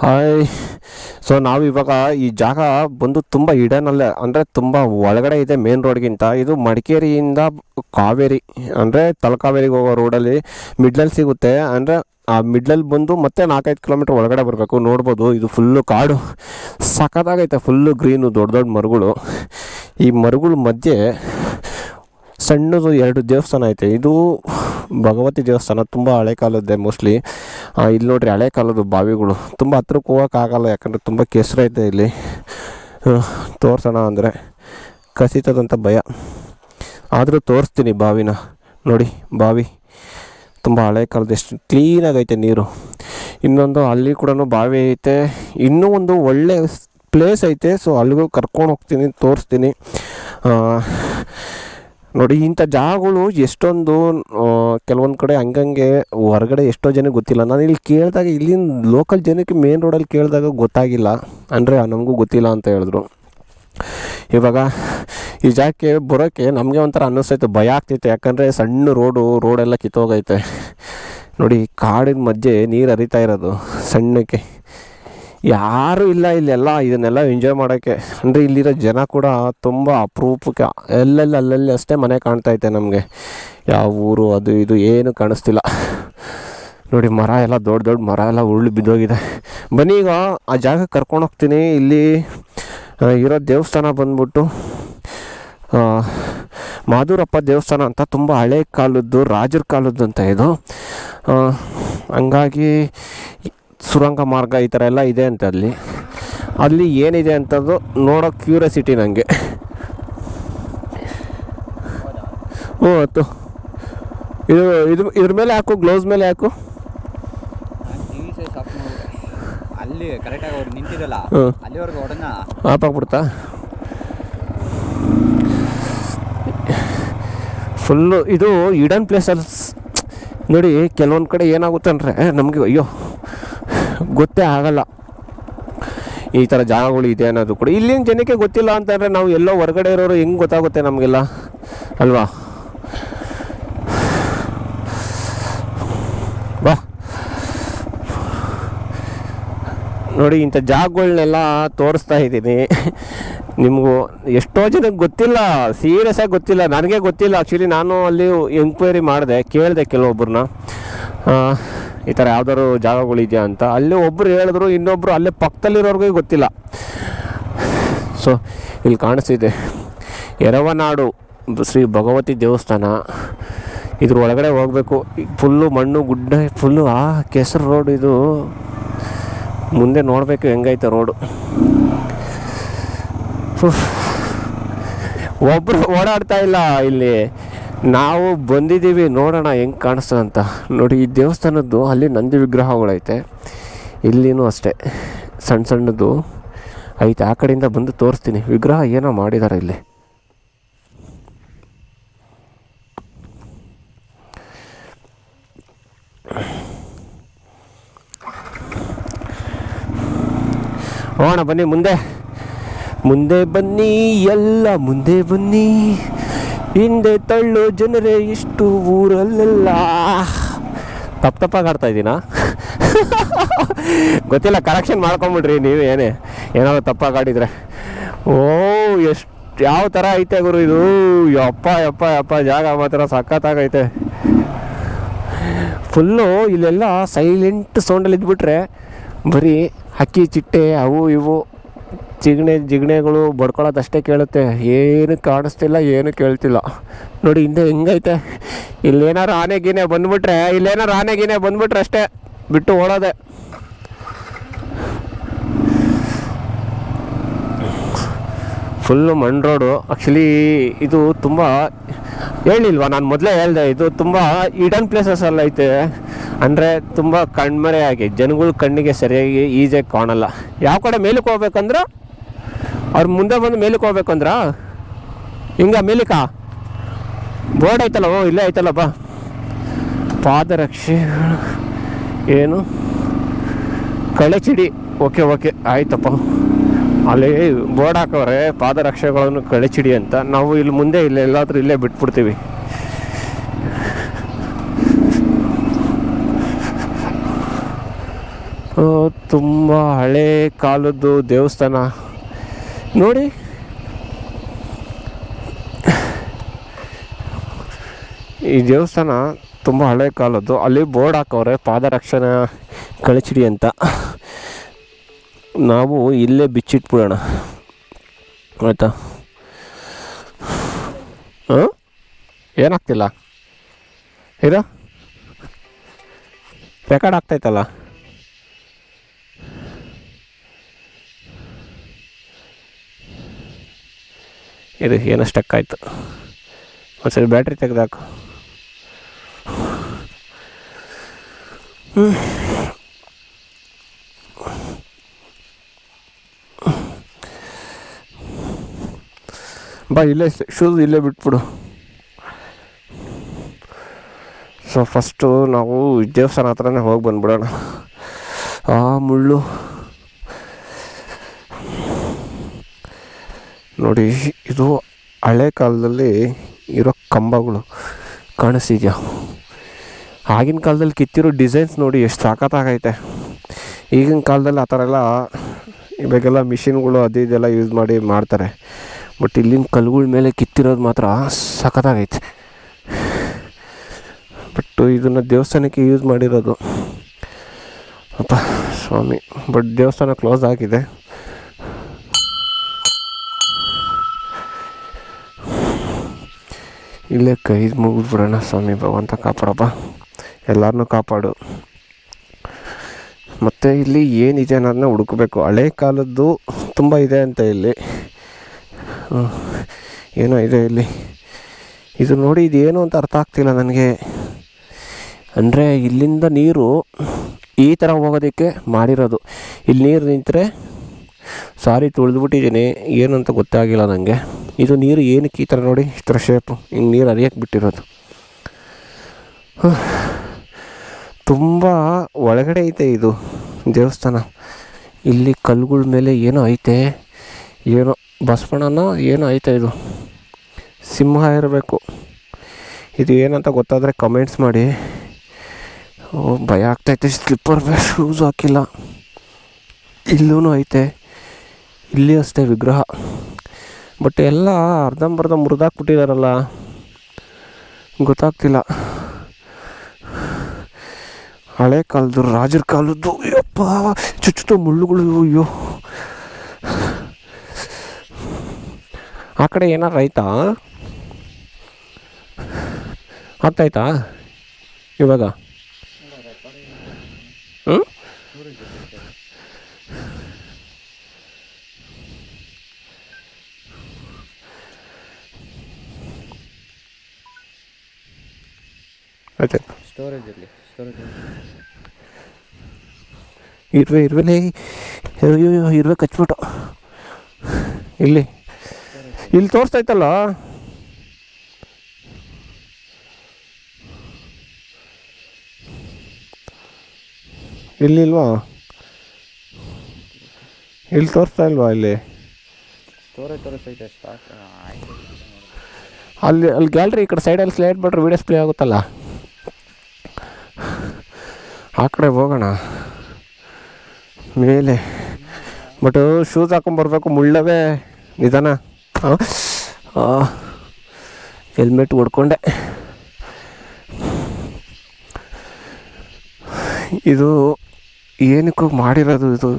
Hi. So ನಾವು ಇವಾಗ ಈ ಜಾಗ ಬಂದು ತುಂಬ ಇಡನಲ್ಲೇ, ಅಂದರೆ ತುಂಬ ಒಳಗಡೆ ಇದೆ ಮೇನ್ ರೋಡ್ಗಿಂತ. ಇದು ಮಡಿಕೇರಿಯಿಂದ ಕಾವೇರಿ ಅಂದರೆ ತಲಕಾವೇರಿಗೆ ಹೋಗೋ ರೋಡಲ್ಲಿ ಮಿಡ್ಲಲ್ಲಿ ಸಿಗುತ್ತೆ. ಅಂದರೆ ಆ ಮಿಡ್ಲಲ್ಲಿ ಬಂದು ಮತ್ತೆ 4-5 ಕಿಲೋಮೀಟ್ರ್ ಒಳಗಡೆ ಬರಬೇಕು. ನೋಡ್ಬೋದು, ಇದು ಫುಲ್ಲು ಕಾಡು, ಸಖತ್ತಾಗೈತೆ. ಫುಲ್ಲು ಗ್ರೀನು, ದೊಡ್ಡ ದೊಡ್ಡ ಮರಗಳು. ಈ ಮರಗಳ ಮಧ್ಯೆ ಸಣ್ಣದು 2 ದೇವಸ್ಥಾನ ಐತೆ. ಇದು ಭಗವತಿ ದೇವಸ್ಥಾನ, ತುಂಬ ಹಳೆ ಕಾಲದ್ದೇ ಮೋಸ್ಟ್ಲಿ. ಇಲ್ಲಿ ನೋಡ್ರಿ, ಹಳೆ ಕಾಲದ ಬಾವಿಗಳು. ತುಂಬ ಹತ್ರಕ್ಕೆ ಹೋಗೋಕ್ಕಾಗಲ್ಲ, ಯಾಕಂದರೆ ತುಂಬ ಕೆಸರೈತೆ ಇಲ್ಲಿ. ತೋರ್ಸೋಣ ಅಂದರೆ ಕಸಿತದಂತ ಭಯ, ಆದರೂ ತೋರಿಸ್ತೀನಿ ಬಾವಿನ. ನೋಡಿ ಬಾವಿ ತುಂಬ ಹಳೆ ಕಾಲದ, ಎಷ್ಟು ಕ್ಲೀನಾಗೈತೆ ನೀರು. ಇನ್ನೊಂದು ಅಲ್ಲಿ ಕೂಡ ಬಾವಿ ಐತೆ, ಇನ್ನೂ ಒಂದು ಒಳ್ಳೆ ಪ್ಲೇಸ್ ಐತೆ. ಸೊ ಅಲ್ಲಿಗೂ ಕರ್ಕೊಂಡು ಹೋಗ್ತೀನಿ, ತೋರಿಸ್ತೀನಿ. ನೋಡಿ, ಇಂಥ ಜಾಗಗಳು ಎಷ್ಟೊಂದು ಕೆಲವೊಂದು ಕಡೆ ಹಂಗಂಗೆ ಹೊರಗಡೆ ಎಷ್ಟೋ ಜನಕ್ಕೆ ಗೊತ್ತಿಲ್ಲ. ನಾನು ಇಲ್ಲಿ ಕೇಳಿದಾಗ, ಇಲ್ಲಿನ ಲೋಕಲ್ ಜನಕ್ಕೆ ಮೇನ್ ರೋಡಲ್ಲಿ ಕೇಳಿದಾಗ ಗೊತ್ತಾಗಿಲ್ಲ, ಅಂದರೆ ನಮಗೂ ಗೊತ್ತಿಲ್ಲ ಅಂತ ಹೇಳಿದ್ರು. ಇವಾಗ ಈ ಜಾಗಕ್ಕೆ ಬರೋಕ್ಕೆ ನಮಗೆ ಒಂಥರ ಅನ್ನಿಸ್ತೈತೆ, ಭಯ ಆಗ್ತೈತೆ. ಯಾಕಂದರೆ ಸಣ್ಣ ರೋಡೆಲ್ಲ ಕಿತ್ತೋಗೈತೆ. ನೋಡಿ, ಕಾಡಿನ ಮಧ್ಯೆ ನೀರು ಹರಿತಾ ಇರೋದು ಸಣ್ಣಕ್ಕೆ. ಯಾರೂ ಇಲ್ಲ ಇಲ್ಲೆಲ್ಲ, ಇದನ್ನೆಲ್ಲ ಎಂಜಾಯ್ ಮಾಡೋಕ್ಕೆ. ಅಂದರೆ ಇಲ್ಲಿರೋ ಜನ ಕೂಡ ತುಂಬ ಅಪರೂಪಕ್ಕೆ, ಅಲ್ಲಲ್ಲಿ ಅಷ್ಟೇ ಮನೆ ಕಾಣ್ತೈತೆ ನಮಗೆ. ಯಾವ ಊರು ಅದು ಇದು ಏನು ಕಾಣಿಸ್ತಿಲ್ಲ. ನೋಡಿ, ಮರ ಎಲ್ಲ ದೊಡ್ಡ ದೊಡ್ಡ ಮರ ಎಲ್ಲ ಉರುಳಿ ಬಿದ್ದೋಗಿದೆ. ಬನ್ನಿ, ಈಗ ಆ ಜಾಗಕ್ಕೆ ಕರ್ಕೊಂಡು ಹೋಗ್ತೀನಿ. ಇಲ್ಲಿ ಇರೋ ದೇವಸ್ಥಾನ ಬಂದ್ಬಿಟ್ಟು ಮಾಧುರಪ್ಪ ದೇವಸ್ಥಾನ ಅಂತ, ತುಂಬ ಹಳೆ ಕಾಲದ್ದು, ರಾಜರ ಕಾಲದ್ದು ಅಂತ ಇದು. ಹಂಗಾಗಿ ಸುರಂಗ ಮಾರ್ಗ ಈ ಥರ ಎಲ್ಲ ಇದೆ ಅಂತ. ಅಲ್ಲಿ ಏನಿದೆ ಅಂತದ್ದು ನೋಡೋ ಕ್ಯೂರಿಯಾಸಿಟಿ ನನಗೆ. ಇದ್ರ ಮೇಲೆ ಹಾಕು, ಗ್ಲೌಸ್ ಮೇಲೆ ಹಾಕು. ಅಲ್ಲಿ ಕರೆಕ್ಟಾಗಿ ಅವ್ರು ನಿಂತಿರಲ್ಲ, ಅಲ್ಲಿವರೆಗೂ ಹೊಡೆನ ಆಪ್ ಆಗ್ಬಿಡ್ತಾ. ಫುಲ್ಲು ಇದು ಹಿಡನ್ ಪ್ಲೇಸಲ್ಲಿ. ನೋಡಿ, ಕೆಲವೊಂದು ಕಡೆ ಏನಾಗುತ್ತೆ ಅಂದರೆ ನಮಗೆ ಅಯ್ಯೋ ಗೊತ್ತೇ ಆಗಲ್ಲ ಈ ಥರ ಜಾಗಗಳು ಇದೆ ಅನ್ನೋದು ಕೂಡ. ಇಲ್ಲಿನ ಜನಕ್ಕೆ ಗೊತ್ತಿಲ್ಲ ಅಂತಂದರೆ ನಾವು ಎಲ್ಲೋ ಹೊರಗಡೆ ಇರೋರು ಹೆಂಗೆ ಗೊತ್ತಾಗುತ್ತೆ ನಮಗೆಲ್ಲ, ಅಲ್ವಾ? ಬಾ ನೋಡಿ, ಇಂಥ ಜಾಗಗಳನ್ನೆಲ್ಲ ತೋರಿಸ್ತಾ ಇದ್ದೀನಿ ನಿಮಗೂ. ಎಷ್ಟೋ ಜನಕ್ಕೆ ಗೊತ್ತಿಲ್ಲ, ಸೀರಿಯಸ್ ಆಗಿ ಗೊತ್ತಿಲ್ಲ. ನನಗೆ ಗೊತ್ತಿಲ್ಲ ಆ್ಯಕ್ಚುಲಿ. ನಾನು ಅಲ್ಲಿ ಎಂಕ್ವೈರಿ ಮಾಡಿದೆ, ಕೇಳಿದೆ ಕೆಲವೊಬ್ಬರನ್ನ, ಈ ಥರ ಯಾವ್ದಾದ್ರು ಜಾಗಗಳಿದೆಯಾ ಅಂತ. ಅಲ್ಲಿ ಒಬ್ಬರು ಹೇಳಿದ್ರು, ಇನ್ನೊಬ್ಬರು ಅಲ್ಲೇ ಪಕ್ಕದಲ್ಲಿರೋರ್ಗೂ ಗೊತ್ತಿಲ್ಲ. ಸೊ ಇಲ್ಲಿ ಕಾಣಿಸ್ತಿದೆ ಎರವನಾಡು ಶ್ರೀ ಭಗವತಿ ದೇವಸ್ಥಾನ. ಇದ್ರ ಒಳಗಡೆ ಹೋಗಬೇಕು. ಫುಲ್ಲು ಮಣ್ಣು ಗುಡ್ಡ, ಫುಲ್ಲು ಕೆಸರು ರೋಡ್. ಇದು ಮುಂದೆ ನೋಡಬೇಕು ಹೆಂಗೈತೆ ರೋಡು. ಒಬ್ಬರು ಓಡಾಡ್ತಾ ಇಲ್ಲ ಇಲ್ಲಿ. ನಾವು ಬಂದಿದ್ದೀವಿ, ನೋಡೋಣ ಹೆಂಗೆ ಕಾಣಿಸ್ತದಂತ. ನೋಡಿ, ಈ ದೇವಸ್ಥಾನದ್ದು ಅಲ್ಲಿ ನಂದಿ ವಿಗ್ರಹಗಳೈತೆ. ಇಲ್ಲಿನೂ ಅಷ್ಟೇ ಸಣ್ಣ ಸಣ್ಣದು ಐತೆ. ಆ ಕಡೆಯಿಂದ ಬಂದು ತೋರಿಸ್ತೀನಿ. ವಿಗ್ರಹ ಏನೋ ಮಾಡಿದ್ದಾರೆ ಇಲ್ಲಿ. ಹೋಗೋಣ ಬನ್ನಿ, ಮುಂದೆ ಬನ್ನಿ, ಎಲ್ಲ ಮುಂದೆ ಬನ್ನಿ, ಹಿಂದೆ ತಳ್ಳು ಜನರೇ ಇಷ್ಟು ಊರಲ್ಲೆಲ್ಲ. ತಪ್ಪಾಗಿ ಆಡ್ತಾ ಇದ್ದೀನಾ? ಗೊತ್ತಿಲ್ಲ, ಕರೆಕ್ಷನ್ ಮಾಡ್ಕೊಂಬಿಡ್ರಿ ನೀವು. ಏನಾದ್ರು ತಪ್ಪಾಗಿ ಆಡಿದರೆ. ಎಷ್ಟು ಯಾವ ಥರ ಐತೆ ಗುರು ಇದು. ಯಪ್ಪ ಜಾಗ ಮಾತ್ರ ಸಖತ್ತಾಗೈತೆ. ಫುಲ್ಲು ಇಲ್ಲೆಲ್ಲ ಸೈಲೆಂಟ್ ಸೌಂಡಲ್ಲಿ ಇದ್ಬಿಟ್ರೆ ಬರೀ ಹಕ್ಕಿ ಚಿಟ್ಟೆ ಅವು ಇವು ಜಿಗಣೆಗಳು ಬಡ್ಕೊಳ್ಳೋದಷ್ಟೇ ಕೇಳುತ್ತೆ. ಏನು ಕಾಣಿಸ್ತಿಲ್ಲ, ಏನು ಕೇಳ್ತಿಲ್ಲ. ನೋಡಿ ಹಿಂದೆ ಹೆಂಗೈತೆ. ಇಲ್ಲೇನಾರು ಆನೆ ಗೀನೆ ಬಂದ್ಬಿಟ್ರೆ ಅಷ್ಟೇ ಬಿಟ್ಟು ಓಡೋದೆ. ಫುಲ್ಲು ಮಣ್ಣು ರೋಡು. ಆ್ಯಕ್ಚುಲಿ ಇದು ತುಂಬ ಹೇಳಿಲ್ವಾ, ನಾನು ಮೊದಲೇ ಹೇಳಿದೆ, ಇದು ತುಂಬ ಹಿಡನ್ ಪ್ಲೇಸಸ್ಸಲ್ಲಿ ಐತೆ. ಅಂದರೆ ತುಂಬ ಕಣ್ಮರೆಯಾಗಿ, ಜನಗಳ ಕಣ್ಣಿಗೆ ಸರಿಯಾಗಿ ಈಸಿಯಾಗಿ ಕಾಣಲ್ಲ. ಯಾವ ಕಡೆ ಮೇಲಕ್ಕೆ ಹೋಗ್ಬೇಕಂದ್ರೆ ಅವ್ರು ಮುಂದೆ ಬಂದು ಮೇಲಕ್ಕೆ ಹೋಗ್ಬೇಕಂದ್ರ ಮೇಲಿಕ ಬೋರ್ಡ್ ಐತಲ್ಲ, ಇಲ್ಲೇ ಐತಲ್ಲ ಬಾ. ಪಾದರಕ್ಷೆ ಏನು ಕಳೆಚಿಡಿ. ಓಕೆ ಆಯ್ತಪ್ಪ. ಅಲ್ಲಿ ಬೋರ್ಡ್ ಹಾಕವ್ರೆ, ಪಾದರಕ್ಷೆಗಳನ್ನು ಕಳೆಚಿಡಿ ಅಂತ. ನಾವು ಇಲ್ಲಿ ಮುಂದೆ ಎಲ್ಲಾದ್ರೂ ಇಲ್ಲೇ ಬಿಟ್ಬಿಡ್ತೀವಿ. ತುಂಬ ಹಳೆ ಕಾಲದ್ದು ದೇವಸ್ಥಾನ ನೋಡಿ. ಈ ದೇವಸ್ಥಾನ ತುಂಬ ಹಳೆ ಕಾಲದ್ದು. ಅಲ್ಲಿ ಬೋರ್ಡ್ ಹಾಕವ್ರೆ ಪಾದರಕ್ಷಣೆ ಕಳಚಿಡಿ ಅಂತ. ನಾವು ಇಲ್ಲೇ ಬಿಚ್ಚಿಟ್ಬಿಡೋಣ ಆಯಿತಾ. ಹಾಂ, ಏನಾಗ್ತಿಲ್ಲ ಇದು ರೆಕಾರ್ಡ್ ಆಗ್ತಾಯಿತ್ತಲ್ಲ. ಇದು ಏನೋ ಸ್ಟಕ್ ಆಯಿತು. ಒಂದ್ಸರಿ ಬ್ಯಾಟ್ರಿ ತೆಗೆದಾಕು. ಬಾ, ಇಲ್ಲೇ ಶೂಸ್ ಇಲ್ಲೇ ಬಿಟ್ಬಿಡು. ಸೊ ಫಸ್ಟು ನಾವು ದೇವಸ್ಥಾನ ಹತ್ರನೇ ಹೋಗಿ ಬಂದ್ಬಿಡೋಣ. ಆ ಮುಳ್ಳು ನೋಡಿ, ಇದು ಹಳೆ ಕಾಲದಲ್ಲಿ ಇರೋ ಕಂಬಗಳು ಕಾಣಿಸ್ತಿದ್ಯಾ? ಆಗಿನ ಕಾಲದಲ್ಲಿ ಕಿತ್ತಿರೋ ಡಿಸೈನ್ಸ್ ನೋಡಿ ಎಷ್ಟು ಸಖತ್ತಾಗೈತೆ. ಈಗಿನ ಕಾಲದಲ್ಲಿ ಆ ಥರ ಎಲ್ಲ ಇವಾಗೆಲ್ಲ ಮಿಷಿನ್ಗಳು ಅದು ಇದೆಲ್ಲ ಯೂಸ್ ಮಾಡಿ ಮಾಡ್ತಾರೆ. ಬಟ್ ಇಲ್ಲಿನ ಕಲ್ಲುಗಳ ಮೇಲೆ ಕಿತ್ತಿರೋದು ಮಾತ್ರ ಸಖತ್ತಾಗೈತೆ. ಬಟ್ ಇದನ್ನು ದೇವಸ್ಥಾನಕ್ಕೆ ಯೂಸ್ ಮಾಡಿರೋದು ಅಪ್ಪ ಸ್ವಾಮಿ. ಬಟ್ ದೇವಸ್ಥಾನ ಕ್ಲೋಸ್ ಆಗಿದೆ. ಇಲ್ಲೇ ಕೈ ಮುಗಿದ್ಬಿಡೋಣ. ಸ್ವಾಮಿ ಭಗವಂತ ಕಾಪಾಡಪ್ಪ, ಎಲ್ಲರನ್ನೂ ಕಾಪಾಡು. ಮತ್ತು ಇಲ್ಲಿ ಏನಿದೆ ಅನ್ನೋದನ್ನ ಹುಡುಕಬೇಕು. ಹಳೆ ಕಾಲದ್ದು ತುಂಬ ಇದೆ ಅಂತ ಇಲ್ಲಿ. ಏನೋ ಇದೆ ಇಲ್ಲಿ. ಇದು ನೋಡಿ, ಇದೇನು ಅಂತ ಅರ್ಥ ಆಗ್ತಿಲ್ಲ ನನಗೆ. ಅಂದರೆ ಇಲ್ಲಿಂದ ನೀರು ಈ ಥರ ಹೋಗೋದಕ್ಕೆ ಮಾಡಿರೋದು. ಇಲ್ಲಿ ನೀರು ನಿಂತರೆ ಸಾರಿ ತುಳಿದ್ಬಿಟ್ಟಿದ್ದೀನಿ, ಏನು ಅಂತ ಗೊತ್ತಾಗಿಲ್ಲ ನನಗೆ. ಇದು ನೀರು ಏನಕ್ಕೆ ಈ ಥರ ನೋಡಿ, ಈ ಥರ ಶೇಪು ಹಿಂಗೆ ನೀರು ಹರಿಯಕ್ಕೆ ಬಿಟ್ಟಿರೋದು. ತುಂಬ ಒಳಗಡೆ ಐತೆ ಇದು ದೇವಸ್ಥಾನ. ಇಲ್ಲಿ ಕಲ್ಲುಗಳ ಮೇಲೆ ಏನೋ ಐತೆ, ಏನೋ ಬಸವಣ್ಣನ ಏನೋ ಐತೆ. ಇದು ಸಿಂಹ ಇರಬೇಕು. ಇದು ಏನಂತ ಗೊತ್ತಾದರೆ ಕಮೆಂಟ್ಸ್ ಮಾಡಿ. ಭಯ ಆಗ್ತೈತೆ. ಸ್ಲಿಪ್ಪರ್ ಶೂಸ್ ಹಾಕಿಲ್ಲ. ಇಲ್ಲೂ ಐತೆ, ಇಲ್ಲಿ ಅಷ್ಟೇ ವಿಗ್ರಹ. ಬಟ್ ಎಲ್ಲ ಅರ್ಧಂಬರ್ಧ ಮುರಿದಾಕ್ಬಿಟ್ಟಿದಾರಲ್ಲ, ಗೊತ್ತಾಗ್ತಿಲ್ಲ. ಹಳೆ ಕಾಲದ್ದು, ರಾಜರ ಕಾಲದ್ದು. ಅಯ್ಯಪ್ಪ, ಚುಚ್ಚುತ್ತೋ ಮುಳ್ಳುಗಳು. ಅಯ್ಯೋ, ಆ ಕಡೆ ಏನಾರು ಆಯ್ತಾ? ಆಗ್ತಾಯ್ತಾ ಇವಾಗ? ಹ್ಞೂ, ಆಯ್ತು. ಇರುವೆ ಇರುವೆ ಕಚ್ಬಿಟ್ಟು ಇಲ್ಲಿ ತೋರಿಸ್ತೈತಲ್ಲ. ಇಲ್ವಾ? ಇಲ್ಲಿ ತೋರಿಸ್ತಾ ಇಲ್ವಾ? ಇಲ್ಲಿ ಅಲ್ಲಿ ಗ್ಯಾಲ್ರಿ ಈ ಕಡೆ ಸೈಡಲ್ಲಿ ಸ್ಲೈಡ್ ಬಿಟ್ರೆ ವೀಡಿಯೋಸ್ ಪ್ಲೇ ಆಗುತ್ತಲ್ಲ. ಆ ಕಡೆ ಹೋಗೋಣ ಮೇಲೆ. ಬಟ್ ಶೂಸ್ ಹಾಕೊಂಬರ್ಬೇಕು, ಮುಳ್ಳವೇ. ನಿಧಾನ. ಹೆಲ್ಮೆಟ್ ಹೊಡ್ಕೊಂಡೆ. ಇದು ಏನಕ್ಕೂ ಮಾಡಿರೋದು, ಇದು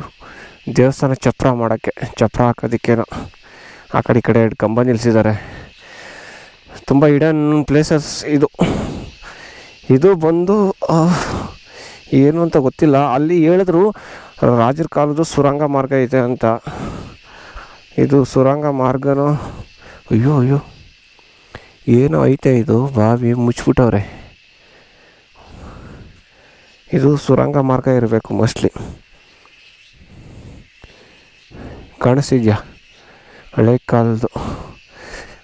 ದೇವಸ್ಥಾನ ಚಪ್ರ ಮಾಡೋಕ್ಕೆ, ಚಪ್ರ ಹಾಕೋದಕ್ಕೇನೋ. ಆ ಕಡೆ ಈ ಕಡೆ 2 ಕಂಬ ನಿಲ್ಲಿಸಿದ್ದಾರೆ. ತುಂಬ ಹಿಡನ್ ಪ್ಲೇಸಸ್ ಇದು ಬಂದು ಏನು ಅಂತ ಗೊತ್ತಿಲ್ಲ. ಅಲ್ಲಿ ಹೇಳಿದ್ರು ರಾಜರ ಕಾಲದ್ದು ಸುರಂಗ ಮಾರ್ಗ ಇದೆ ಅಂತ. ಇದು ಸುರಂಗ ಮಾರ್ಗನೋ? ಅಯ್ಯೋ ಏನೋ ಐತೆ. ಇದು ಬಾವಿ ಮುಚ್ಚಿಬಿಟ್ಟವ್ರೆ. ಇದು ಸುರಂಗ ಮಾರ್ಗ ಇರಬೇಕು ಮೋಸ್ಟ್ಲಿ. ಕಾಣಿಸ್ತಿದ್ಯಾ? ಹಳೆ ಕಾಲದ್ದು.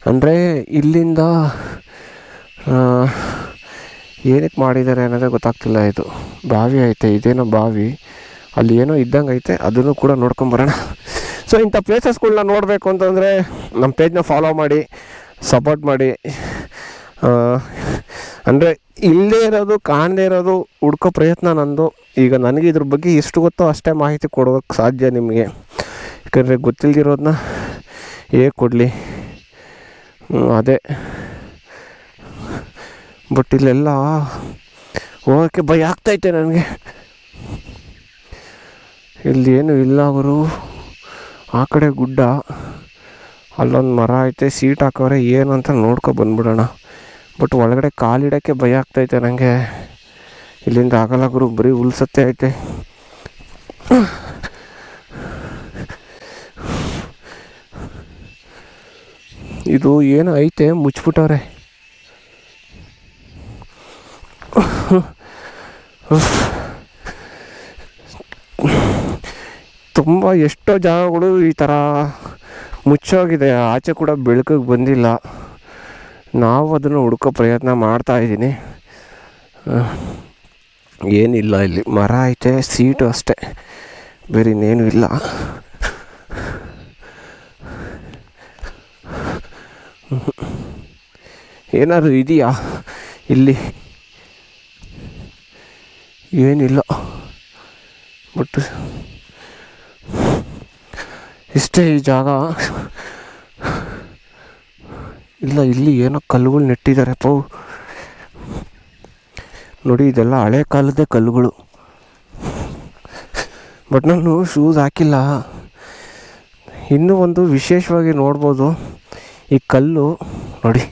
ಅಂದರೆ ಇಲ್ಲಿಂದ ಏನಕ್ಕೆ ಮಾಡಿದ್ದಾರೆ ಅನ್ನೋದೇ ಗೊತ್ತಾಗ್ತಿಲ್ಲ. ಇದು ಬಾವಿ ಐತೆ, ಇದೇನೋ ಬಾವಿ. ಅಲ್ಲಿ ಏನೋ ಇದ್ದಂಗೆ ಐತೆ, ಅದನ್ನು ಕೂಡ ನೋಡ್ಕೊಂಬರೋಣ. ಸೊ ಇಂಥ ಪ್ಲೇಸಸ್ಗಳನ್ನ ನೋಡಬೇಕು ಅಂತಂದರೆ ನಮ್ಮ ಪೇಜ್ನ ಫಾಲೋ ಮಾಡಿ, ಸಪೋರ್ಟ್ ಮಾಡಿ. ಅಂದರೆ ಇಲ್ಲದೇ ಇರೋದು ಕಾಣದೇ ಇರೋದು ಹುಡ್ಕೋ ಪ್ರಯತ್ನ ನಂದು. ಈಗ ನನಗೆ ಇದ್ರ ಬಗ್ಗೆ ಎಷ್ಟು ಗೊತ್ತೋ ಅಷ್ಟೇ ಮಾಹಿತಿ ಕೊಡೋಕ್ಕೆ ಸಾಧ್ಯ ನಿಮಗೆ. ಯಾಕಂದರೆ ಗೊತ್ತಿಲ್ಲದಿರೋದನ್ನ ಹೇಗೆ ಕೊಡಲಿ, ಅದೇ. ಬಟ್ ಇಲ್ಲೆಲ್ಲ ಹೋಗೋಕ್ಕೆ ಭಯ ಆಗ್ತೈತೆ ನನಗೆ. ಇಲ್ಲಿ ಏನು ಇಲ್ಲ ಅವರು. ಆ ಕಡೆ ಗುಡ್ಡ, ಅಲ್ಲೊಂದು ಮರ ಐತೆ, ಸೀಟ್ ಹಾಕವ್ರೆ, ಏನು ಅಂತ ನೋಡ್ಕೊ ಬಂದ್ಬಿಡೋಣ. ಬಟ್ ಒಳಗಡೆ ಕಾಲಿಡೋಕ್ಕೆ ಭಯ ಆಗ್ತೈತೆ ನನಗೆ. ಇಲ್ಲಿಂದ ಆಗಲ್ಲ ಗುರು, ಬರೀ ಉಲ್ಸತ್ತೆ ಐತೆ. ಇದು ಏನು ಐತೆ, ಮುಚ್ಚಿಬಿಟ್ಟವ್ರೆ. ತುಂಬ ಎಷ್ಟೋ ಜಾಗಗಳು ಈ ಥರ ಮುಚ್ಚೋಗಿದೆ, ಆಚೆ ಕೂಡ ಬೆಳಕಿಗೆ ಬಂದಿಲ್ಲ. ನಾವು ಅದನ್ನು ಹುಡ್ಕೋ ಪ್ರಯತ್ನ ಮಾಡ್ತಾಯಿದ್ದೀನಿ. ಏನಿಲ್ಲ, ಇಲ್ಲಿ ಮರ ಐತೆ, ಸೀಟು ಅಷ್ಟೇ, ಬೇರೆ ಇನ್ನೇನು ಇಲ್ಲ. ಏನಾದ್ರು ಇದೆಯಾ ಇಲ್ಲಿ? ಏನಿಲ್ಲ. ಬಟ್ ಇಷ್ಟೇ ಈ ಜಾಗ. ಇಲ್ಲ, ಇಲ್ಲಿ ಏನೋ ಕಲ್ಲುಗಳು ನೆಟ್ಟಿದ್ದಾರೆ ಪೌ. ನೋಡಿ, ಇದೆಲ್ಲ ಹಳೆ ಕಾಲದ ಕಲ್ಲುಗಳು. ಬಟ್ ನಾನು ಶೂಸ್ ಹಾಕಿಲ್ಲ. ಇನ್ನೂ ಒಂದು ವಿಶೇಷವಾಗಿ ನೋಡ್ಬೋದು, ಈ ಕಲ್ಲು ನೋಡಿ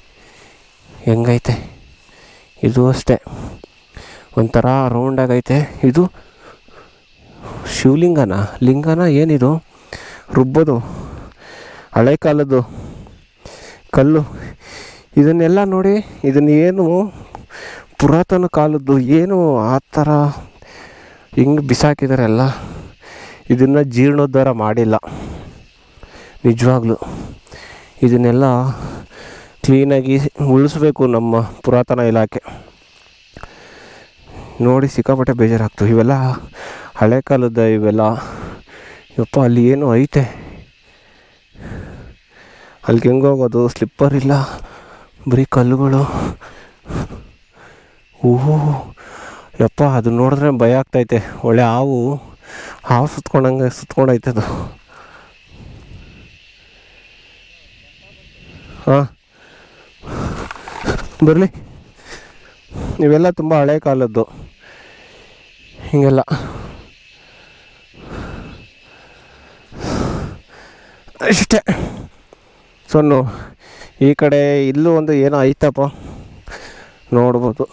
ಹೆಂಗೈತೆ. ಇದು ಅಷ್ಟೇ ಒಂಥರ ರೌಂಡಾಗೈತೆ. ಇದು ಲಿಂಗನ ಏನಿದು ರುಬ್ಬೋದು, ಹಳೆ ಕಾಲದ್ದು ಕಲ್ಲು. ಇದನ್ನೆಲ್ಲ ನೋಡಿ, ಇದನ್ನೇನು ಪುರಾತನ ಕಾಲದ್ದು ಏನು ಆ ಥರ ಹಿಂಗೆ ಬಿಸಾಕಿದ್ದಾರೆ ಎಲ್ಲ. ಇದನ್ನು ಜೀರ್ಣೋದ್ಧಾರ ಮಾಡಿಲ್ಲ ನಿಜವಾಗ್ಲೂ. ಇದನ್ನೆಲ್ಲ ಕ್ಲೀನಾಗಿ ಉಳಿಸ್ಬೇಕು ನಮ್ಮ ಪುರಾತನ ಇಲಾಖೆ. ನೋಡಿ ಸಿಕ್ಕಾಪಟ್ಟೆ ಬೇಜಾರಾಗ್ತವೆ. ಇವೆಲ್ಲ ಹಳೆ ಕಾಲದ ಇವೆಲ್ಲ. ಯಪ್ಪ, ಅಲ್ಲಿ ಏನೋ ಐತೆ, ಅಲ್ಲಿಗೆ ಹೆಂಗೆ ಹೋಗೋದು? ಸ್ಲಿಪ್ಪರ್ ಇಲ್ಲ, ಬರೀ ಕಲ್ಲುಗಳು. ಓಹೋ ಯಪ್ಪ, ಅದು ನೋಡಿದ್ರೆ ಭಯ ಆಗ್ತೈತೆ. ಒಳ್ಳೆ ಹಾವು ಸುತ್ಕೊಂಡೈತೆ ಅದು. ಹಾಂ, ಬರಲಿ. ಇವೆಲ್ಲ ತುಂಬ ಹಳೆ ಕಾಲದ್ದು ಹೀಗೆಲ್ಲ. ಅಷ್ಟೇ. ಸೊನ್ನು ಈ ಕಡೆ ಇಲ್ಲೂ ಒಂದು ಏನೋ ಐತಪ್ಪ, ನೋಡ್ಬೋದು.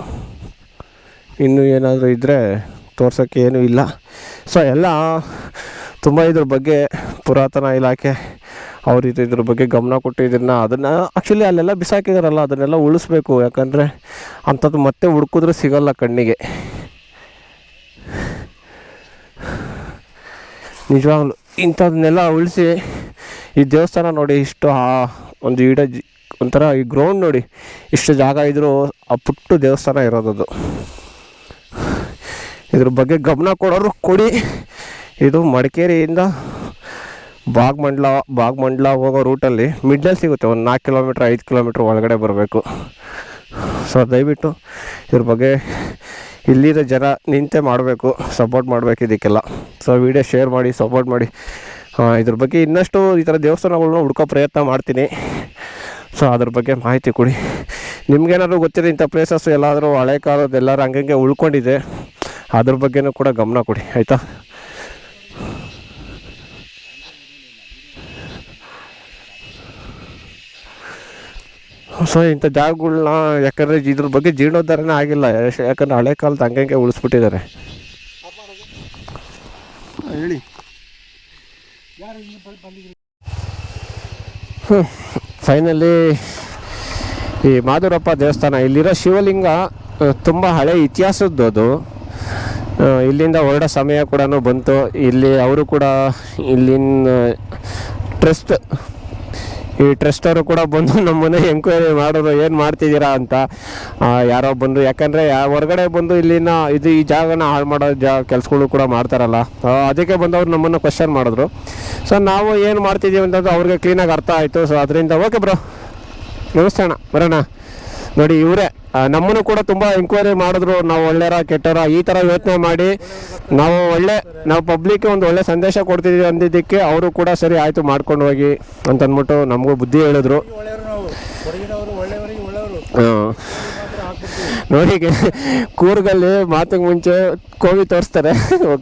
ಇನ್ನೂ ಏನಾದರೂ ಇದ್ದರೆ ತೋರ್ಸೋಕ್ಕೆ ಏನೂ ಇಲ್ಲ. ಸೊ ಎಲ್ಲ ತುಂಬ ಇದ್ರ ಬಗ್ಗೆ ಪುರಾತನ ಇಲಾಖೆ ಅವರು ಇದ್ರ ಬಗ್ಗೆ ಗಮನ ಕೊಟ್ಟು ಅದನ್ನು ಆ್ಯಕ್ಚುಲಿ ಅಲ್ಲೆಲ್ಲ ಬಿಸಾಕಿದಾರಲ್ಲ, ಅದನ್ನೆಲ್ಲ ಉಳಿಸ್ಬೇಕು. ಯಾಕಂದರೆ ಅಂಥದ್ದು ಮತ್ತೆ ಹುಡುಕಿದ್ರೆ ಸಿಗಲ್ಲ ಕಣ್ಣಿಗೆ. ನಿಜವಾಗ್ಲೂ ಇಂಥದನ್ನೆಲ್ಲ ಉಳಿಸಿ. ಈ ದೇವಸ್ಥಾನ ನೋಡಿ, ಇಷ್ಟು ಒಂದು ಒಂಥರ ಈ ಗ್ರೌಂಡ್ ನೋಡಿ, ಇಷ್ಟು ಜಾಗ ಇದ್ದರೂ ಆ ಪುಟ್ಟು ದೇವಸ್ಥಾನ ಇರೋದದು. ಇದ್ರ ಬಗ್ಗೆ ಗಮನ ಕೊಡೋರು ಕೊಡಿ. ಇದು ಮಡಿಕೇರಿಯಿಂದ ಬಾಗ್ಮಂಡ್ಲ ಹೋಗೋ ರೂಟಲ್ಲಿ ಮಿಡ್ಲಲ್ಲಿ ಸಿಗುತ್ತೆ. ಒಂದು 4 ಕಿಲೋಮೀಟ್ರ್ 5 ಕಿಲೋಮೀಟ್ರ್ ಒಳಗಡೆ ಬರಬೇಕು. ಸೊ ದಯವಿಟ್ಟು ಇದ್ರ ಬಗ್ಗೆ ಇಲ್ಲಿರೋ ಜನ ನಿಂತೆ ಮಾಡಬೇಕು, ಸಪೋರ್ಟ್ ಮಾಡಬೇಕು ಇದಕ್ಕೆಲ್ಲ. ಸೊ ವಿಡಿಯೋ ಶೇರ್ ಮಾಡಿ, ಸಪೋರ್ಟ್ ಮಾಡಿ. ಇದ್ರ ಬಗ್ಗೆ ಇನ್ನಷ್ಟು ಈ ಥರ ದೇವಸ್ಥಾನಗಳನ್ನ ಹುಡ್ಕೋ ಪ್ರಯತ್ನ ಮಾಡ್ತೀನಿ. ಸೊ ಅದ್ರ ಬಗ್ಗೆ ಮಾಹಿತಿ ಕೊಡಿ. ನಿಮ್ಗೇನಾದ್ರು ಗೊತ್ತಿದೆ ಇಂಥ ಪ್ಲೇಸಸ್ ಎಲ್ಲಾದರೂ ಹಳೆ ಕಾಲದ ಎಲ್ಲರೂ ಹಂಗಂಗೆ ಉಳ್ಕೊಂಡಿದೆ, ಅದ್ರ ಬಗ್ಗೆನೂ ಕೂಡ ಗಮನ ಕೊಡಿ, ಆಯಿತಾ? ಸೊ ಇಂಥ ಜಾಗಗಳನ್ನ ಯಾಕಂದರೆ ಇದ್ರ ಬಗ್ಗೆ ಜೀರ್ಣೋದ್ಧಾರನೇ ಆಗಿಲ್ಲ. ಯಾಕಂದರೆ ಹಳೆ ಕಾಲದ ಹಂಗಂಗೆ ಉಳಿಸ್ಬಿಟ್ಟಿದ್ದಾರೆ. ಹೇಳಿ. ಫೈನಲಿ ಈ ಮಾಧುರಪ್ಪ ದೇವಸ್ಥಾನ, ಇಲ್ಲಿರೋ ಶಿವಲಿಂಗ ತುಂಬ ಹಳೆ ಇತಿಹಾಸದ್ದು ಅದು. ಇಲ್ಲಿಂದ ಹೊರಡೋ ಸಮಯ ಕೂಡ ಬಂತು. ಇಲ್ಲಿ ಅವರು ಕೂಡ ಇಲ್ಲಿನ ಈ ಟ್ರಸ್ಟವರು ಕೂಡ ಬಂದು ನಮ್ಮನೆ ಎಂಕ್ವೈರಿ ಮಾಡೋದು, ಏನು ಮಾಡ್ತಿದ್ದೀರಾ ಅಂತ. ಯಾರೋ ಬಂದು, ಯಾಕಂದರೆ ಹೊರಗಡೆ ಬಂದು ಇಲ್ಲಿನ ಈ ಜಾಗನ ಹಾಳು ಮಾಡೋ ಕೆಲಸಗಳು ಕೂಡ ಮಾಡ್ತಾರಲ್ಲ, ಅದಕ್ಕೆ ಬಂದವ್ರು ನಮ್ಮನ್ನು ಕ್ವಶನ್ ಮಾಡಿದ್ರು. ಸೊ ನಾವು ಏನು ಮಾಡ್ತಿದ್ದೀವಿ ಅಂತಂದು ಅವ್ರಿಗೆ ಕ್ಲೀನಾಗಿ ಅರ್ಥ ಆಯಿತು. ಸೊ ಅದರಿಂದ ಓಕೆ ಬ್ರೋ, ನಮಸ್ತೆ ಅಣ್ಣ, ಬರೋಣ. ನೋಡಿ ಇವರೇ ನಮ್ಮನ್ನು ಕೂಡ ತುಂಬ ಎಂಕ್ವೈರಿ ಮಾಡಿದ್ರು, ನಾವು ಒಳ್ಳೆಯರ ಕೆಟ್ಟರ ಈ ಥರ ಯೋಚನೆ ಮಾಡಿ ನಾವು ಪಬ್ಲಿಕ್ಗೆ ಒಂದು ಒಳ್ಳೆ ಸಂದೇಶ ಕೊಡ್ತಿದ್ದೀವಿ ಅಂದಿದ್ದಕ್ಕೆ ಅವರು ಕೂಡ ಸರಿ ಆಯಿತು ಮಾಡ್ಕೊಂಡು ಹೋಗಿ ಅಂತ ಅಂದ್ಬಿಟ್ಟು ನಮಗೂ ಬುದ್ಧಿ ಹೇಳಿದ್ರು. ನೋಡಿ ಕೂರ್ಗಲ್ಲಿ ಮಾತಿಗೆ ಮುಂಚೆ ಕೋವಿ ತೋರಿಸ್ತಾರೆ,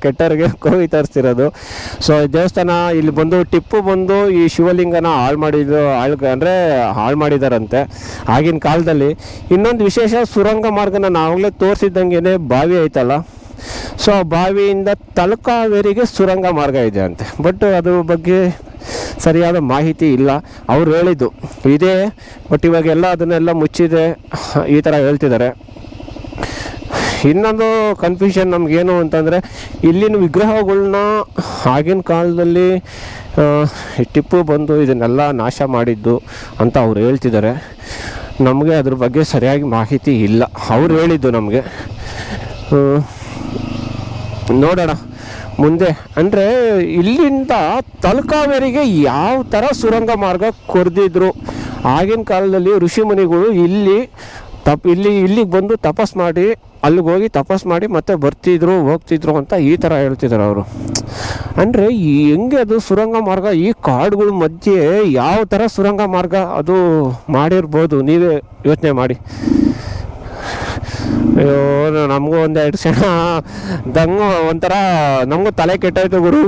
ಕೆಟ್ಟವ್ರಿಗೆ ಕೋವಿ ತೋರಿಸ್ತಿರೋದು. ಸೊ ದೇವಸ್ಥಾನ ಇಲ್ಲಿ ಬಂದು ಟಿಪ್ಪು ಬಂದು ಈ ಶಿವಲಿಂಗನ ಹಾಳು ಮಾಡಿದಾರಂತೆ ಆಗಿನ ಕಾಲದಲ್ಲಿ. ಇನ್ನೊಂದು ವಿಶೇಷ, ಸುರಂಗ ಮಾರ್ಗನ ನಾವಾಗಲೇ ತೋರಿಸಿದ್ದಂಗೆ ಬಾವಿ ಐತಲ್ಲ, ಸೊ ಆ ಬಾವಿಯಿಂದ ತಲಕಾವೇರಿಗೆ ಸುರಂಗ ಮಾರ್ಗ ಇದೆ ಅಂತೆ. ಬಟ್ ಅದ್ರ ಬಗ್ಗೆ ಸರಿಯಾದ ಮಾಹಿತಿ ಇಲ್ಲ. ಅವ್ರು ಹೇಳಿದ್ದು ಇದೆ, ಬಟ್ ಇವಾಗೆಲ್ಲ ಅದನ್ನೆಲ್ಲ ಮುಚ್ಚಿದೆ ಈ ಥರ ಹೇಳ್ತಿದ್ದಾರೆ. ಇನ್ನೊಂದು ಕನ್ಫ್ಯೂಷನ್ ನಮಗೇನು ಅಂತಂದರೆ, ಇಲ್ಲಿನ ವಿಗ್ರಹಗಳ್ನ ಆಗಿನ ಕಾಲದಲ್ಲಿ ಟಿಪ್ಪು ಬಂದು ಇದನ್ನೆಲ್ಲ ನಾಶ ಮಾಡಿದ್ದು ಅಂತ ಅವ್ರು ಹೇಳ್ತಿದ್ದಾರೆ. ನಮಗೆ ಅದ್ರ ಬಗ್ಗೆ ಸರಿಯಾಗಿ ಮಾಹಿತಿ ಇಲ್ಲ, ಅವ್ರು ಹೇಳಿದ್ದು ನಮಗೆ. ನೋಡೋಣ ಮುಂದೆ. ಅಂದರೆ ಇಲ್ಲಿಂದ ತಲಕಾವೇರಿಗೆ ಯಾವ ಥರ ಸುರಂಗ ಮಾರ್ಗ ಕೊರೆದಿದ್ರು ಆಗಿನ ಕಾಲದಲ್ಲಿ ಋಷಿಮುನಿಗಳು ಇಲ್ಲಿಗೆ ಬಂದು ತಪಸ್ ಮಾಡಿ, ಅಲ್ಲಿಗೆ ಹೋಗಿ ತಪಸ್ ಮಾಡಿ ಮತ್ತೆ ಹೋಗ್ತಿದ್ರು ಅಂತ ಈ ಥರ ಹೇಳ್ತಿದ್ದಾರೆ ಅವರು. ಅಂದರೆ ಹೆಂಗೆ ಅದು ಸುರಂಗ ಮಾರ್ಗ ಈ ಕಾಡುಗಳ ಮಧ್ಯೆ ಯಾವ ಥರ ಸುರಂಗ ಮಾರ್ಗ ಅದು ಮಾಡಿರ್ಬೋದು, ನೀವೇ ಯೋಚನೆ ಮಾಡಿ. ಅಯ್ಯೋ, ನಮಗೂ ಒಂದೆರಡು ಕ್ಷಣ ಒಂಥರ ನಮಗೂ ತಲೆ ಕೆಟ್ಟೋಯ್ತು ಗುರು.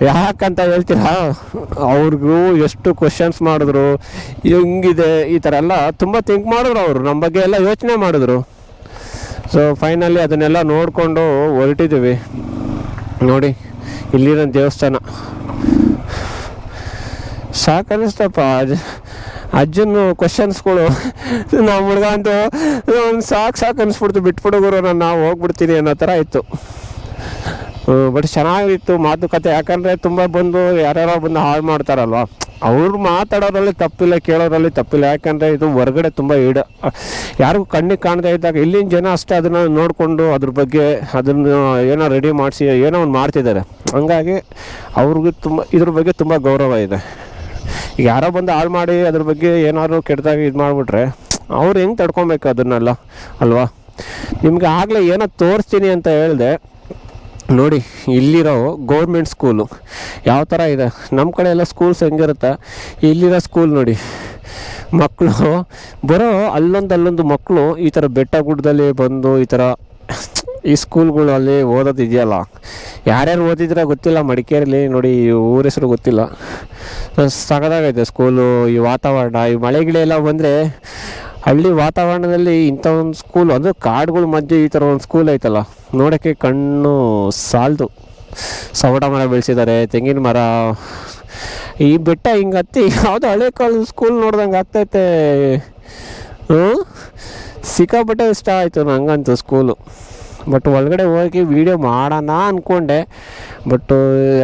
ಯಾಕಂತ ಹೇಳ್ತೀರಾ, ಅವ್ರಿಗೂ ಎಷ್ಟು ಕ್ವಶನ್ಸ್ ಮಾಡಿದ್ರು, ಹೆಂಗಿದೆ ಈ ಥರ ಎಲ್ಲ ತುಂಬ ಥಿಂಕ್ ಮಾಡಿದ್ರು ಅವರು, ನಮ್ಮ ಬಗ್ಗೆ ಎಲ್ಲ ಯೋಚನೆ ಮಾಡಿದ್ರು. ಸೊ ಫೈನಲಿ ಅದನ್ನೆಲ್ಲ ನೋಡಿಕೊಂಡು ಹೊರಟಿದ್ದೀವಿ. ನೋಡಿ ಇಲ್ಲಿರೋ ದೇವಸ್ಥಾನ ಸಾಕನ್ನಿಸ್ತಪ್ಪ. ಅಜ್ಜನ್ನು ಕ್ವಶನ್ಸ್ಗಳು ನಮ್ಮ ಹುಡುಗ ಅಂತೂ ಸಾಕು ಅನಿಸ್ಬಿಡ್ತು, ಬಿಟ್ಬಿಡೋಗುರು ನಾವು ಹೋಗ್ಬಿಡ್ತೀನಿ ಅನ್ನೋ ಥರ ಇತ್ತು. ಬಟ್ ಚೆನ್ನಾಗಿತ್ತು ಮಾತುಕತೆ. ಯಾಕಂದರೆ ತುಂಬ ಬಂದು ಯಾರ್ಯಾರೋ ಬಂದು ಹಾಳು ಮಾಡ್ತಾರಲ್ವ, ಅವ್ರು ಮಾತಾಡೋದ್ರಲ್ಲಿ ತಪ್ಪಿಲ್ಲ, ಕೇಳೋದ್ರಲ್ಲಿ ತಪ್ಪಿಲ್ಲ. ಯಾಕಂದರೆ ಇದು ಹೊರಗಡೆ ತುಂಬ ಯಾರಿಗೂ ಕಣ್ಣಿಗೆ ಕಾಣದೇ ಇದ್ದಾಗ ಇಲ್ಲಿನ ಜನ ಅಷ್ಟೇ ಅದನ್ನು ನೋಡಿಕೊಂಡು ಅದ್ರ ಬಗ್ಗೆ ಅದನ್ನು ಏನೋ ರೆಡಿ ಮಾಡಿಸಿ ಏನೋ ಒಂದು ಮಾಡ್ತಿದ್ದಾರೆ. ಹಂಗಾಗಿ ಅವ್ರಿಗೂ ಇದ್ರ ಬಗ್ಗೆ ತುಂಬ ಗೌರವ ಇದೆ. ಈಗ ಯಾರೋ ಬಂದು ಹಾಳು ಮಾಡಿ ಅದ್ರ ಬಗ್ಗೆ ಏನಾದ್ರು ಕೆಟ್ಟದಾಗಿ ಇದು ಮಾಡಿಬಿಟ್ರೆ ಅವ್ರು ಹೆಂಗೆ ತಡ್ಕೊಬೇಕು ಅದನ್ನೆಲ್ಲ ಅಲ್ವಾ. ನಿಮಗೆ ಆಗಲೇ ಏನೋ ತೋರಿಸ್ತೀನಿ ಅಂತ ಹೇಳಿದೆ. ನೋಡಿ ಇಲ್ಲಿರೋ ಗೌರ್ಮೆಂಟ್ ಸ್ಕೂಲು ಯಾವ ಥರ ಇದೆ. ನಮ್ಮ ಕಡೆ ಎಲ್ಲ ಸ್ಕೂಲ್ಸ್ ಹೆಂಗಿರುತ್ತೆ, ಇಲ್ಲಿರೋ ಸ್ಕೂಲ್ ನೋಡಿ. ಮಕ್ಕಳು ಬರೋ ಅಲ್ಲೊಂದು ಮಕ್ಕಳು ಈ ಥರ ಬೆಟ್ಟ ಗುಡ್ಡದಲ್ಲಿ ಬಂದು ಈ ಥರ ಈ ಸ್ಕೂಲ್ಗಳಲ್ಲಿ ಓದೋದಿದೆಯಲ್ಲ, ಯಾರ್ಯಾರು ಓದಿದ್ರೆ ಗೊತ್ತಿಲ್ಲ. ಮಡಿಕೇರಿಲಿ ನೋಡಿ, ಊರ ಹೆಸರು ಗೊತ್ತಿಲ್ಲ. ಸಖತ್ತಾಗೈತೆ ಸ್ಕೂಲು. ಈ ವಾತಾವರಣ, ಈ ಮಳೆಗಿಳೆಲ್ಲ ಬಂದರೆ ಹಳ್ಳಿ ವಾತಾವರಣದಲ್ಲಿ ಇಂಥ ಒಂದು ಸ್ಕೂಲ್, ಅದು ಕಾಡುಗಳ ಮಧ್ಯೆ ಈ ಥರ ಒಂದು ಸ್ಕೂಲ್ ಐತಲ್ಲ, ನೋಡೋಕ್ಕೆ ಕಣ್ಣು ಸಾಲದು. ಸವಟ ಮರ ಬೆಳೆಸಿದ್ದಾರೆ, ತೆಂಗಿನ ಮರ, ಈ ಬೆಟ್ಟ ಹಿಂಗೆ ಹತ್ತಿ ಯಾವುದೋ ಹಳೆ ಕಾಲದ ಸ್ಕೂಲ್ ನೋಡ್ದಂಗೆ ಆಗ್ತೈತೆ. ಸಿಕ್ಕಾಪಟ್ಟೆ ಇಷ್ಟ ಆಯಿತು ನಂಗಂತೂ ಸ್ಕೂಲು. ಬಟ್ ಒಳಗಡೆ ಹೋಗಿ ವೀಡಿಯೋ ಮಾಡೋಣ ಅಂದ್ಕೊಂಡೆ, ಬಟ್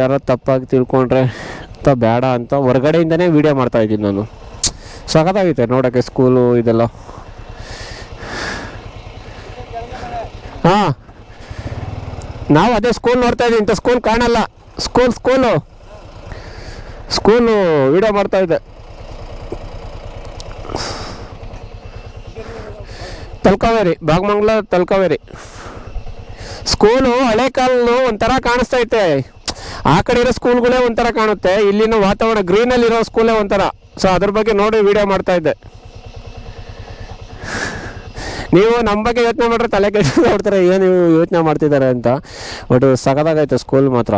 ಯಾರೋ ತಪ್ಪಾಗಿ ತಿಳ್ಕೊಂಡ್ರೆ ಅಂತ ಬೇಡ ಅಂತ ಹೊರಗಡೆಯಿಂದನೇ ವೀಡಿಯೋ ಮಾಡ್ತಾಯಿದ್ದೀನಿ ನಾನು. ಸಖತ್ತಾಗೈತೆ ನೋಡೋಕ್ಕೆ ಸ್ಕೂಲು ಇದೆಲ್ಲ. ಹಾಂ, ನಾವು ಅದೇ ಸ್ಕೂಲ್ ನೋಡ್ತಾಯಿದ್ದೀವಿ, ಇಂಥ ಸ್ಕೂಲ್ ಕಾಣಲ್ಲ. ಸ್ಕೂಲು ವೀಡಿಯೋ ಮಾಡ್ತಾಯಿದ್ದೆ. ತಲಕಾವೇರಿ, ಭಾಗಮಂಗಲ ತಲಕಾವೇರಿ ಸ್ಕೂಲು ಹಳೆ ಕಾಲದ್ದು ಒಂಥರ ಕಾಣಿಸ್ತೈತೆ. ಆ ಕಡೆ ಇರೋ ಸ್ಕೂಲ್ಗಳೇ ಒಂಥರ ಕಾಣುತ್ತೆ, ಇಲ್ಲಿನ ವಾತಾವರಣ ಗ್ರೀನಲ್ಲಿರೋ ಸ್ಕೂಲೇ ಒಂಥರ. ಸೊ ಅದ್ರ ಬಗ್ಗೆ ನೋಡಿ ವೀಡಿಯೋ ಮಾಡ್ತಾಯಿದ್ದೆ. ನೀವು ನಮ್ಮ ಬಗ್ಗೆ ಯೋಚನೆ ಮಾಡಿದ್ರೆ ತಲೆ ಕೆಟ್ಟು ನೋಡ್ತಾರೆ, ಏನು ಯೋಚನೆ ಮಾಡ್ತಿದ್ದಾರೆ ಅಂತ. ಬಟ್ ಸಖತ್ತಾಗೈತೆ ಸ್ಕೂಲ್ ಮಾತ್ರ.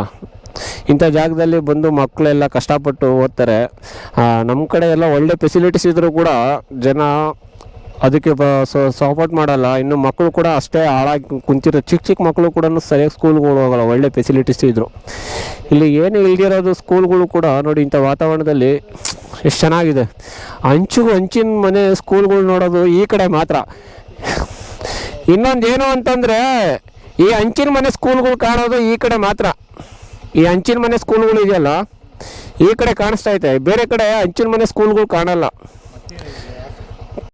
ಇಂಥ ಜಾಗದಲ್ಲಿ ಬಂದು ಮಕ್ಕಳೆಲ್ಲ ಕಷ್ಟಪಟ್ಟು ಓದ್ತಾರೆ. ನಮ್ಮ ಕಡೆ ಎಲ್ಲ ಒಳ್ಳೆ ಫೆಸಿಲಿಟೀಸ್ ಇದ್ದರೂ ಕೂಡ ಜನ ಅದಕ್ಕೆ ಸಪೋರ್ಟ್ ಮಾಡಲ್ಲ. ಇನ್ನು ಮಕ್ಕಳು ಕೂಡ ಅಷ್ಟೇ ಹಾಳಾಗಿ ಕುಂತಿರೋ, ಚಿಕ್ಕ ಮಕ್ಕಳು ಕೂಡ ಸರಿಯಾಗಿ ಸ್ಕೂಲ್ಗಳು ಹೋಗಲ್ಲ, ಒಳ್ಳೆ ಫೆಸಿಲಿಟೀಸ್ ಇದ್ದರು. ಇಲ್ಲಿ ಏನು ಇಲ್ದಿರೋದು ಸ್ಕೂಲ್ಗಳು ಕೂಡ ನೋಡಿ, ಇಂಥ ವಾತಾವರಣದಲ್ಲಿ ಎಷ್ಟು ಚೆನ್ನಾಗಿದೆ. ಹಂಚಿನ ಮನೆ ಸ್ಕೂಲ್ಗಳು ನೋಡೋದು ಈ ಕಡೆ ಮಾತ್ರ. ಇನ್ನೊಂದು ಏನು ಅಂತಂದರೆ, ಈ ಹಂಚಿನ ಮನೆ ಸ್ಕೂಲ್ಗಳು ಕಾಣೋದು ಈ ಕಡೆ ಮಾತ್ರ. ಈ ಹಂಚಿನ ಮನೆ ಸ್ಕೂಲ್ಗಳು ಇದೆಯಲ್ಲ, ಈ ಕಡೆ ಕಾಣಿಸ್ತೈತೆ, ಬೇರೆ ಕಡೆ ಹಂಚಿನ ಮನೆ ಸ್ಕೂಲ್ಗಳು ಕಾಣಲ್ಲ.